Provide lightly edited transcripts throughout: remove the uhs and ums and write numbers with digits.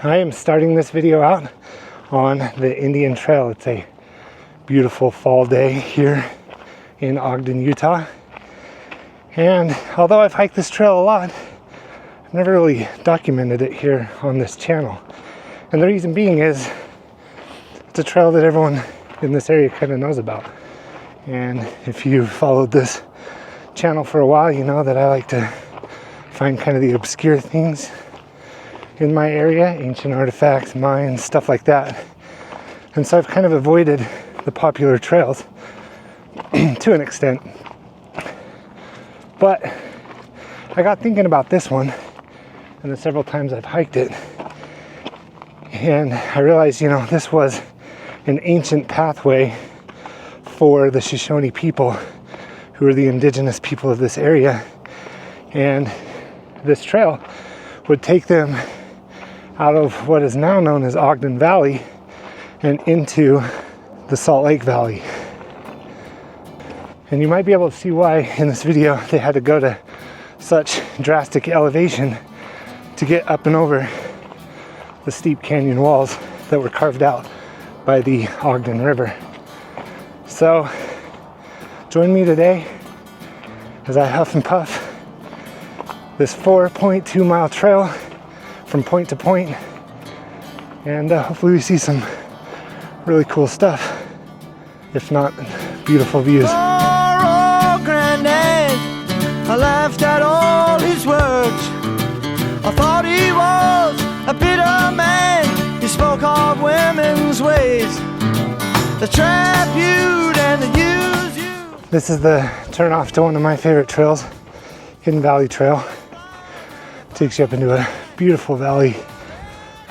I am starting this video out on the Indian Trail. It's a beautiful fall day here in Ogden, Utah. And although I've hiked this trail a lot, I've never really documented it here on this channel. And the reason being is it's a trail that everyone in this area kind of knows about. And if you followed this channel for a while, you know that I like to find kind of the obscure things in my area, ancient artifacts, mines, stuff like that. And so I've kind of avoided the popular trails to an extent. But I got thinking about this one and the several times I've hiked it. And I realized, you know, this was an ancient pathway for the Shoshone people, who are the indigenous people of this area. And this trail would take them out of what is now known as Ogden Valley and into the Salt Lake Valley. And you might be able to see why in this video they had to go to such drastic elevation to get up and over the steep canyon walls that were carved out by the Ogden River. So join me today as I huff and puff this 4.2 mile trail from point to point, and hopefully we see some really cool stuff, if not beautiful views. Oh, granddad, I laughed at all his words. I thought he was a bitter man. He spoke of women's ways, the trap you'd and the use you. This is the turn off to one of my favorite trails, Hidden Valley Trail. Takes you up into a beautiful valley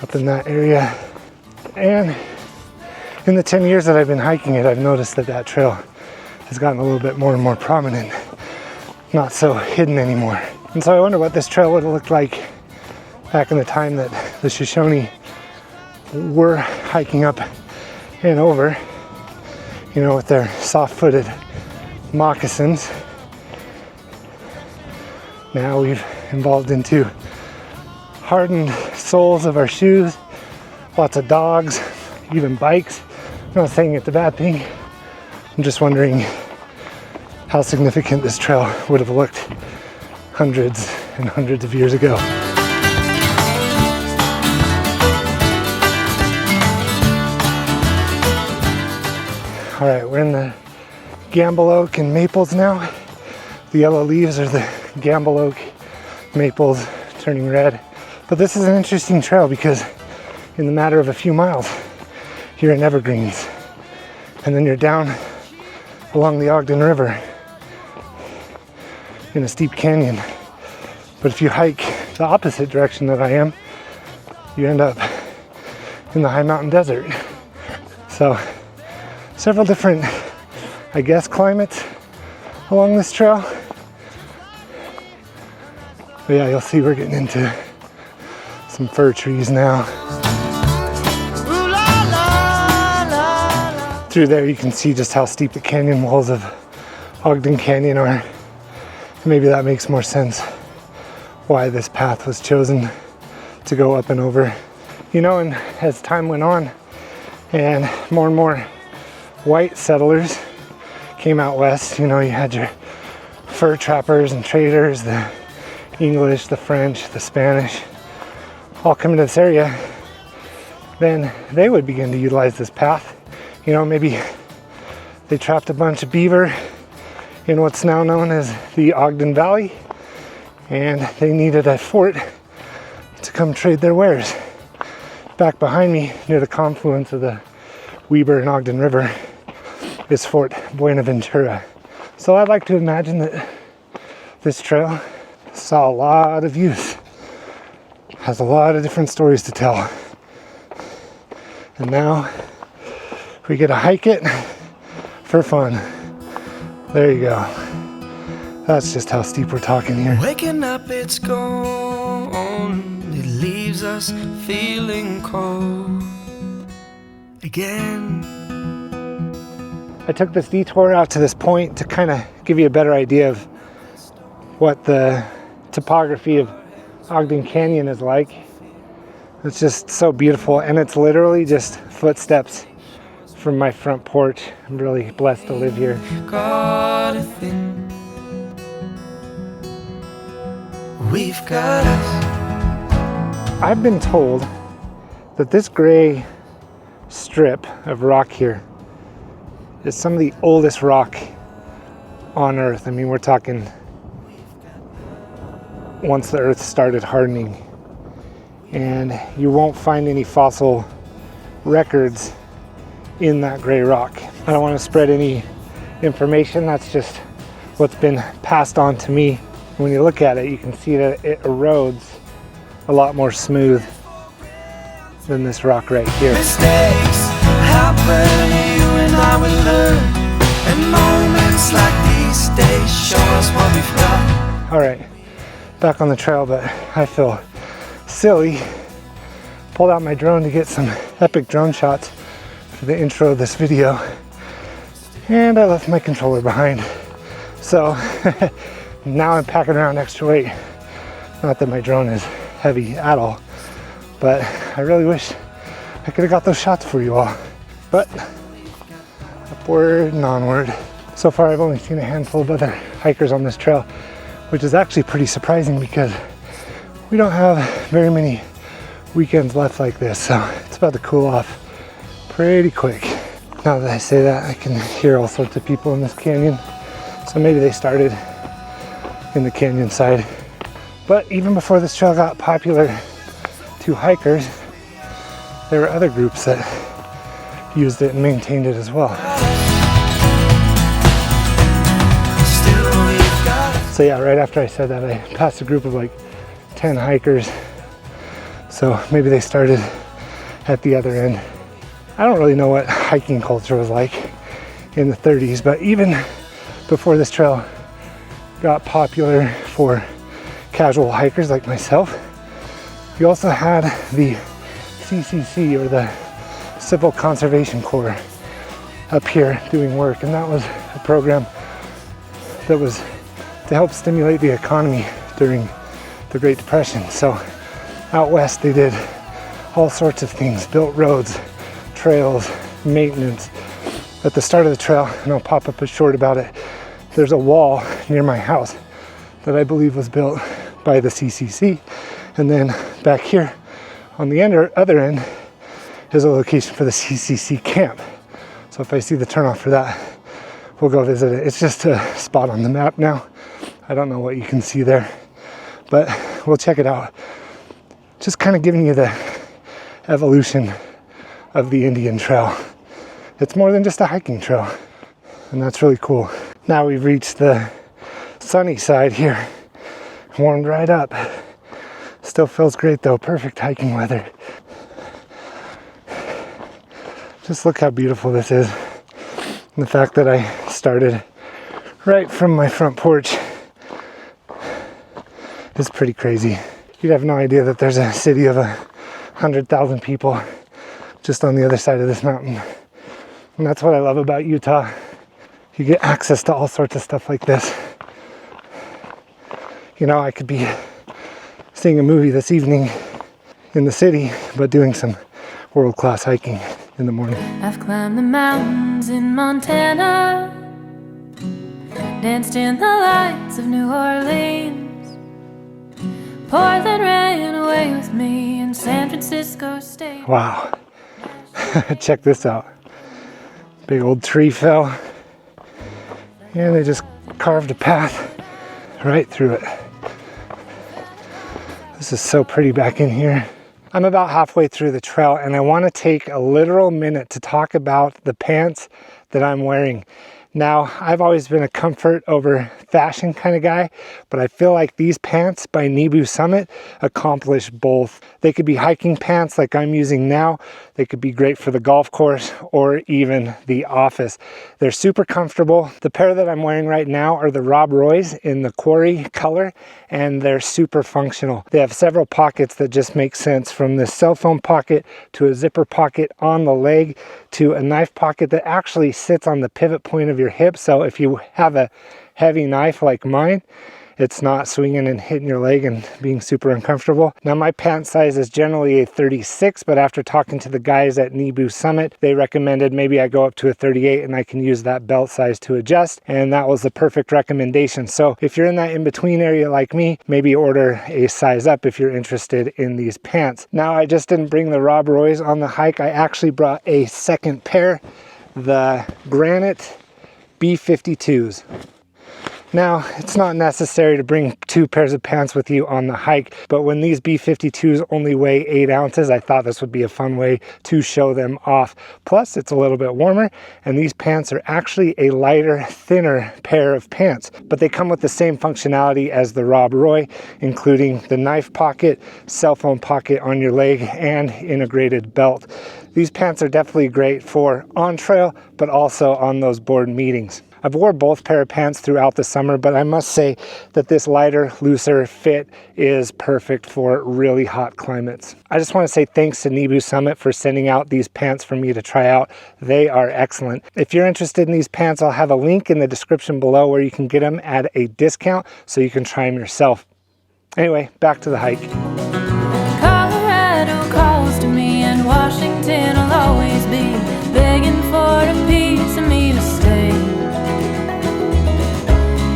up in that area. And in the 10 years that I've been hiking it, I've noticed that that trail has gotten a little bit more and more prominent, not so hidden anymore. And so I wonder what this trail would have looked like back in the time that the Shoshone were hiking up and over, you know, with their soft-footed moccasins. Now we've evolved into hardened soles of our shoes, lots of dogs, even bikes. I'm not saying it's a bad thing. I'm just wondering how significant this trail would have looked hundreds and hundreds of years ago. All right, we're in the Gamble Oak and Maples now. The yellow leaves are the Gamble Oak, maples turning red. But this is an interesting trail because in the matter of a few miles, you're in evergreens. And then you're down along the Ogden River in a steep canyon. But if you hike the opposite direction that I am, you end up in the high mountain desert. So several different, I guess, climates along this trail. But yeah, you'll see we're getting into some fir trees now. Through there you can see just how steep the canyon walls of Ogden Canyon are. Maybe that makes more sense why this path was chosen to go up and over. You know, and as time went on and more white settlers came out west, you know, you had your fur trappers and traders, the English, the French, the Spanish, all coming to this area, then they would begin to utilize this path. You know, maybe they trapped a bunch of beaver in what's now known as the Ogden Valley, and they needed a fort to come trade their wares. Back behind me, near the confluence of the Weber and Ogden River, is Fort Buenaventura. So I'd like to imagine that this trail saw a lot of use, has a lot of different stories to tell. And now we get to hike it for fun. There you go. That's just how steep we're talking here. Waking up, it's gone. It leaves us feeling cold again. I took this detour out to this point to kind of give you a better idea of what the topography of Ogden Canyon is like. It's just so beautiful, and it's literally just footsteps from my front porch. I'm really blessed to live here. Got a thing. We've got us. I've been told that this gray strip of rock here is some of the oldest rock on Earth. I mean, we're talking once the Earth started hardening. And you won't find any fossil records in that gray rock. I don't want to spread any information. That's just what's been passed on to me. When you look at it, you can see that it erodes a lot more smooth than this rock right here. Mistakes happen, you and I will learn. And moments like these days show us what we've got. All right, back on the trail, but I feel silly. Pulled out my drone to get some epic drone shots for the intro of this video, and I left my controller behind. So now I'm packing around extra weight. Not that my drone is heavy at all, but I really wish I could have got those shots for you all. But upward and onward. So far I've only seen a handful of other hikers on this trail, which is actually pretty surprising because we don't have very many weekends left like this, so it's about to cool off pretty quick. Now that I say that, I can hear all sorts of people in this canyon, so maybe they started in the canyon side. But even before this trail got popular to hikers, there were other groups that used it and maintained it as well. So yeah, right after I said that, I passed a group of like 10 hikers. So maybe they started at the other end. I don't really know what hiking culture was like in the 30s, but even before this trail got popular for casual hikers like myself, you also had the CCC, or the Civil Conservation Corps, up here doing work, and that was a program that was to help stimulate the economy during the Great Depression. So out west they did all sorts of things, built roads, trails, maintenance. At the start of the trail, and I'll pop up a short about it, there's a wall near my house that I believe was built by the CCC. And then back here on the other end is a location for the CCC camp. So if I see the turnoff for that, we'll go visit it. It's just a spot on the map now. I don't know what you can see there, but we'll check it out. Just kind of giving you the evolution of the Indian Trail. It's more than just a hiking trail, and that's really cool. Now we've reached the sunny side here. Warmed right up. Still feels great though, perfect hiking weather. Just look how beautiful this is. And the fact that I started right from my front porch is pretty crazy. You'd have no idea that there's a city of 100,000 people just on the other side of this mountain. And that's what I love about Utah. You get access to all sorts of stuff like this. You know, I could be seeing a movie this evening in the city, but doing some world-class hiking in the morning. I've climbed the mountains in Montana, danced in the lights of New Orleans. Portland ran away with me, and San Francisco stayed. Wow. Check this out. Big old tree fell, and they just carved a path right through it. This is so pretty back in here. I'm about halfway through the trail, and I want to take a literal minute to talk about the pants that I'm wearing. Now, I've always been a comfort over fashion kind of guy, but I feel like these pants by Nibu Summit accomplish both. They could be hiking pants like I'm using now. They could be great for the golf course or even the office. They're super comfortable. The pair that I'm wearing right now are the Rob Roys in the quarry color, and they're super functional. They have several pockets that just make sense, from the cell phone pocket to a zipper pocket on the leg to a knife pocket that actually sits on the pivot point of your hip. So if you have a heavy knife like mine it's not swinging and hitting your leg and being super uncomfortable. Now my pant size is generally a 36, but after talking to the guys at Nebu Summit, they recommended maybe I go up to a 38 and I can use that belt size to adjust, and that was the perfect recommendation. So if you're in that in-between area like me, maybe order a size up if you're interested in these pants. Now I just didn't bring the Rob Roys on the hike. I actually brought a second pair, the Granite B52s. Now, it's not necessary to bring 2 pairs of pants with you on the hike, but when these B52s only weigh 8 ounces, I thought this would be a fun way to show them off. Plus, it's a little bit warmer, and these pants are actually a lighter, thinner pair of pants, but they come with the same functionality as the Rob Roy, including the knife pocket, cell phone pocket on your leg, and integrated belt. These pants are definitely great for on trail, but also on those board meetings. I've wore both pair of pants throughout the summer, but I must say that this lighter, looser fit is perfect for really hot climates. I just want to say thanks to Nebu Summit for sending out these pants for me to try out. They are excellent. If you're interested in these pants, I'll have a link in the description below where you can get them at a discount so you can try them yourself. Anyway, back to the hike. Colorado calls to me, and Washington will always be begging for a piece of me to stay.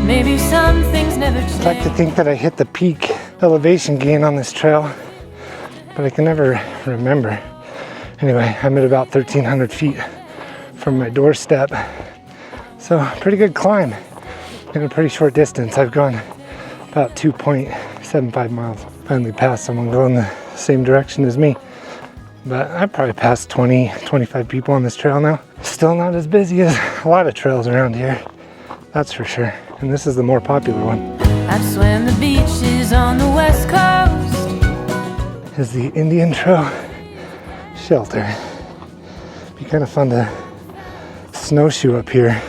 Maybe some things never change. I'd like to think that I hit the peak elevation gain on this trail, but I can never remember. Anyway, I'm at about 1,300 feet from my doorstep. So pretty good climb in a pretty short distance. I've gone about 2.75 miles. Finally passed someone going the same direction as me. But I've probably passed 20, 25 people on this trail now. Still not as busy as a lot of trails around here, that's for sure. And this is the more popular one. I've swam the beaches on the west coast. Is the Indian Trail shelter. Be kind of fun to snowshoe up here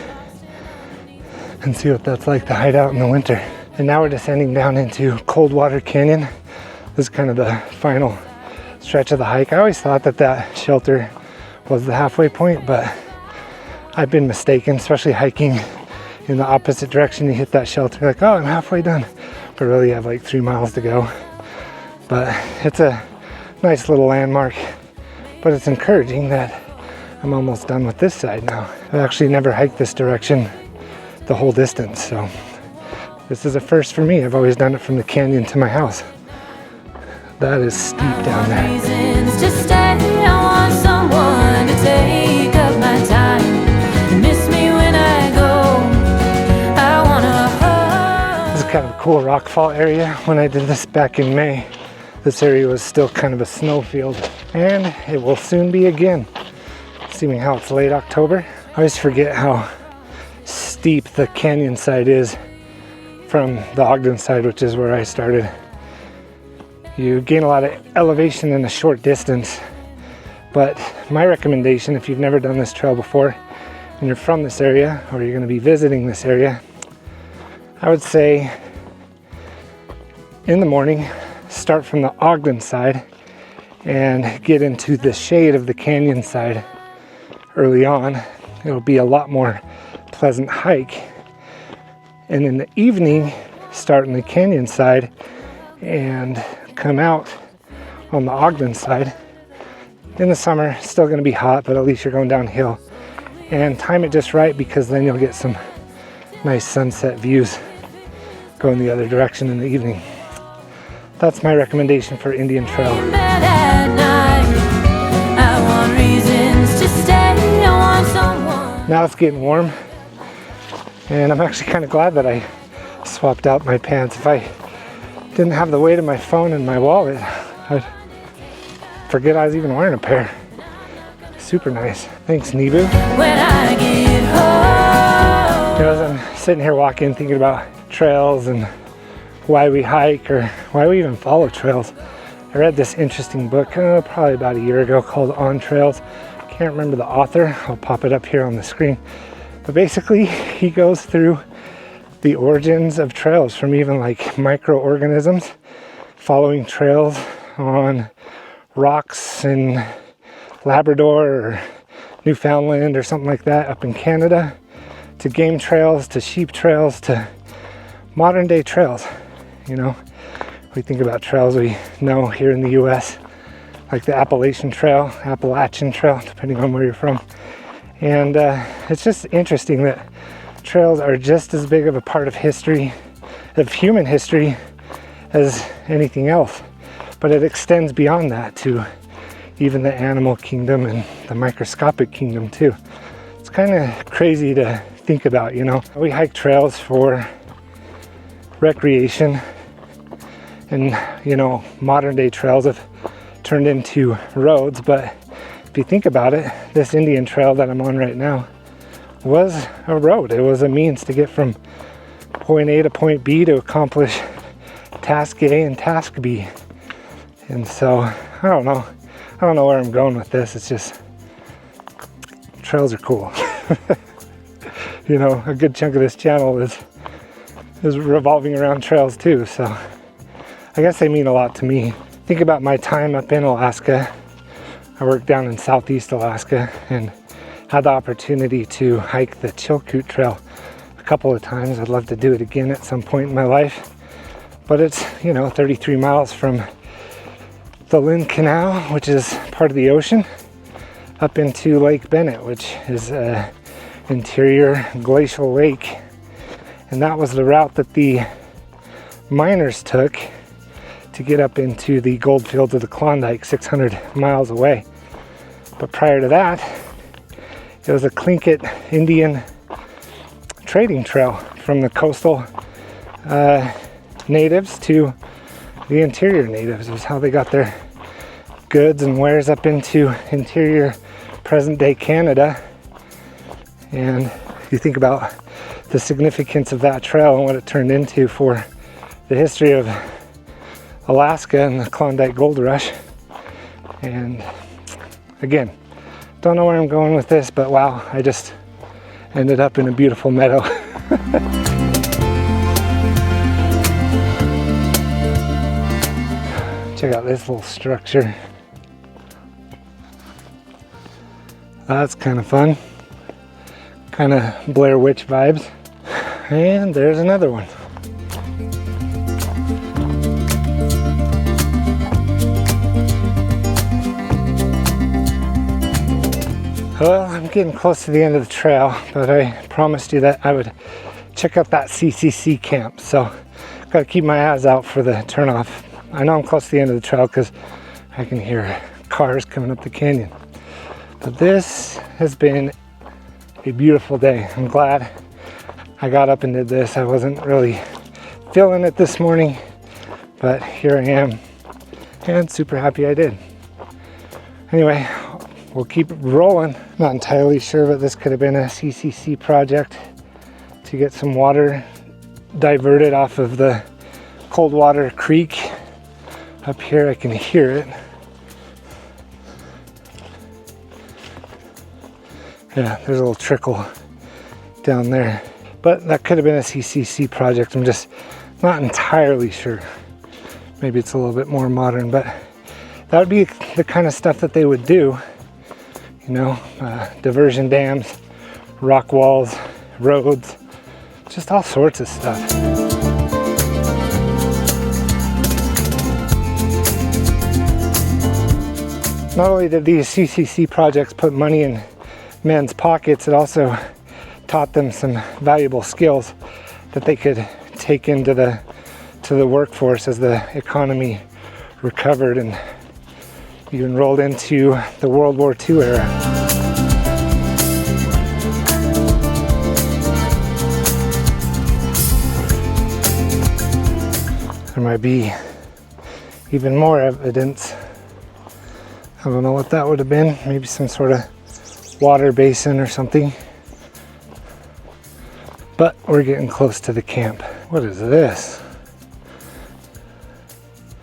and see what that's like to hide out in the winter. And now we're descending down into Coldwater Canyon. This is kind of the final stretch of the hike. I always thought that that shelter was the halfway point, but I've been mistaken, especially hiking in the opposite direction. You hit that shelter like, oh, I'm halfway done, but really you have like 3 miles to go. But it's a nice little landmark, but it's encouraging that I'm almost done with this side now. I've actually never hiked this direction the whole distance, so this is a first for me. I've always done it from the canyon to my house. That is steep down there. Reasons to stay. I want someone to take up my time and miss me when I go. I wanna hug. This is kind of a cool rock fall area. When I did this back in May, this area was still kind of a snowfield, and it will soon be again, seeing how it's late October. I always forget how steep the canyon side is from the Ogden side, which is where I started. You gain a lot of elevation in a short distance, but my recommendation, if you've never done this trail before and you're from this area or you're going to be visiting this area, I would say in the morning start from the Ogden side and get into the shade of the canyon side early on. It'll be a lot more pleasant hike. And in the evening, start on the canyon side and come out on the Ogden side. In the summer, still going to be hot, but at least you're going downhill. And time it just right, because then you'll get some nice sunset views going the other direction in the evening. That's my recommendation for Indian Trail. Now it's getting warm, and I'm actually kind of glad that I swapped out my pants. If I didn't have the weight of my phone and my wallet, I'd forget I was even wearing a pair. Super nice. Thanks, Nebu. When I get home. You know, as I'm sitting here walking, thinking about trails and why we hike or why we even follow trails, I read this interesting book probably about a year ago called On Trails. Can't remember the author. I'll pop it up here on the screen. But basically, he goes through the origins of trails from even like microorganisms, following trails on rocks in Labrador or Newfoundland or something like that up in Canada, to game trails, to sheep trails, to modern day trails. You know, we think about trails we know here in the US, like the Appalachian Trail, depending on where you're from. And it's just interesting that trails are just as big of a part of history, of human history, as anything else. But it extends beyond that to even the animal kingdom and the microscopic kingdom too. It's kind of crazy to think about, you know. We hike trails for recreation, and you know, modern day trails have turned into roads, but if you think about it, this Indian trail that I'm on right now was a road. It was a means to get from point A to point B to accomplish task A and task B. And so I don't know where I'm going with this. It's just, trails are cool. You know, a good chunk of this channel is revolving around trails too, so I guess they mean a lot to me. Think about my time up in Alaska. I worked down in southeast Alaska and had the opportunity to hike the Chilkoot Trail a couple of times. I'd love to do it again at some point in my life. But it's, you know, 33 miles from the Lynn Canal, which is part of the ocean, up into Lake Bennett, which is an interior glacial lake. And that was the route that the miners took to get up into the gold fields of the Klondike, 600 miles away. But prior to that, it was a Tlingit Indian trading trail from the coastal natives to the interior natives. It was how they got their goods and wares up into interior present day Canada. And you think about the significance of that trail and what it turned into for the history of Alaska and the Klondike Gold Rush. And again, don't know where I'm going with this, but wow, I just ended up in a beautiful meadow. Check out this little structure. That's kind of fun. Kind of Blair Witch vibes. And there's another one. Well, I'm getting close to the end of the trail, but I promised you that I would check out that CCC camp. So gotta keep my eyes out for the turnoff. I know I'm close to the end of the trail because I can hear cars coming up the canyon. But this has been a beautiful day. I'm glad I got up and did this. I wasn't really feeling it this morning, but here I am and super happy I did. Anyway, we'll keep rolling. Not entirely sure, but this could have been a CCC project to get some water diverted off of the Coldwater Creek. Up here I can hear it. Yeah, there's a little trickle down there. But that could have been a CCC project. I'm just not entirely sure. Maybe it's a little bit more modern, but that would be the kind of stuff that they would do. You know, diversion dams, rock walls, roads, just all sorts of stuff. Not only did these CCC projects put money in men's pockets, it also taught them some valuable skills that they could take into the workforce as the economy recovered and even rolled into the World War II era. There might be even more evidence. I don't know what that would have been. Maybe some sort of water basin or something. But we're getting close to the camp. What is this?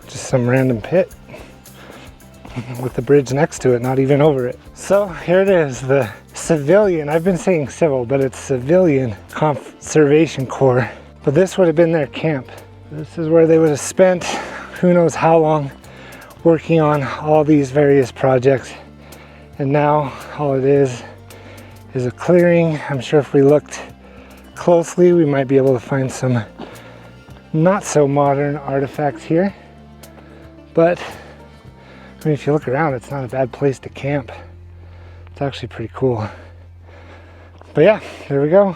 Just some random pit with the bridge next to it, not even over it. So here it is, the civilian, I've been saying civil, but it's Civilian Conservation Corps. But this would have been their camp. This is where they would have spent who knows how long working on all these various projects. And now all it is a clearing. I'm sure if we looked closely, we might be able to find some not so modern artifacts here, but I mean, if you look around, it's not a bad place to camp. It's actually pretty cool. But yeah, there we go.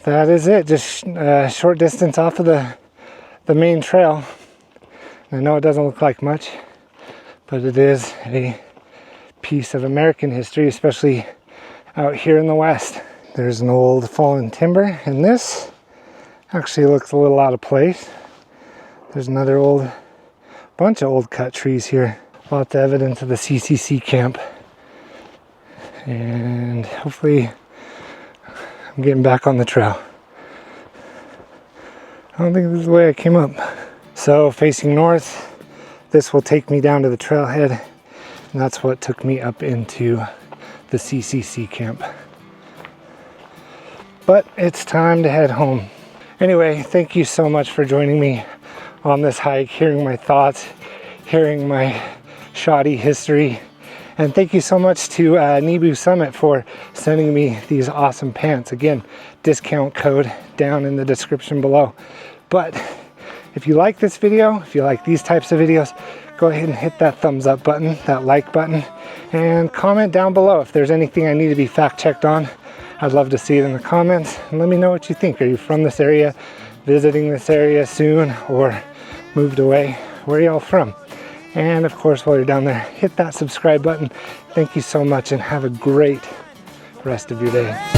That is it. Just a short distance off of the main trail. I know it doesn't look like much, but it is a piece of American history, especially out here in the West. There's an old fallen timber, and this actually looks a little out of place. There's another bunch of old cut trees here. Lots of evidence of the CCC camp. And hopefully I'm getting back on the trail. I don't think this is the way I came up. So facing north, this will take me down to the trailhead, and that's what took me up into the CCC camp. But it's time to head home. Anyway, thank you so much for joining me on this hike, hearing my thoughts, hearing my shoddy history. And thank you so much to Nibu Summit for sending me these awesome pants. Again, discount code down in the description below. But if you like this video, if you like these types of videos, go ahead and hit that thumbs up button, that like button, and comment down below if there's anything I need to be fact checked on. I'd love to see it in the comments, and let me know what you think. Are you from this area, visiting this area soon, or moved away? Where are y'all from? And of course, while you're down there, hit that subscribe button. Thank you so much, and have a great rest of your day.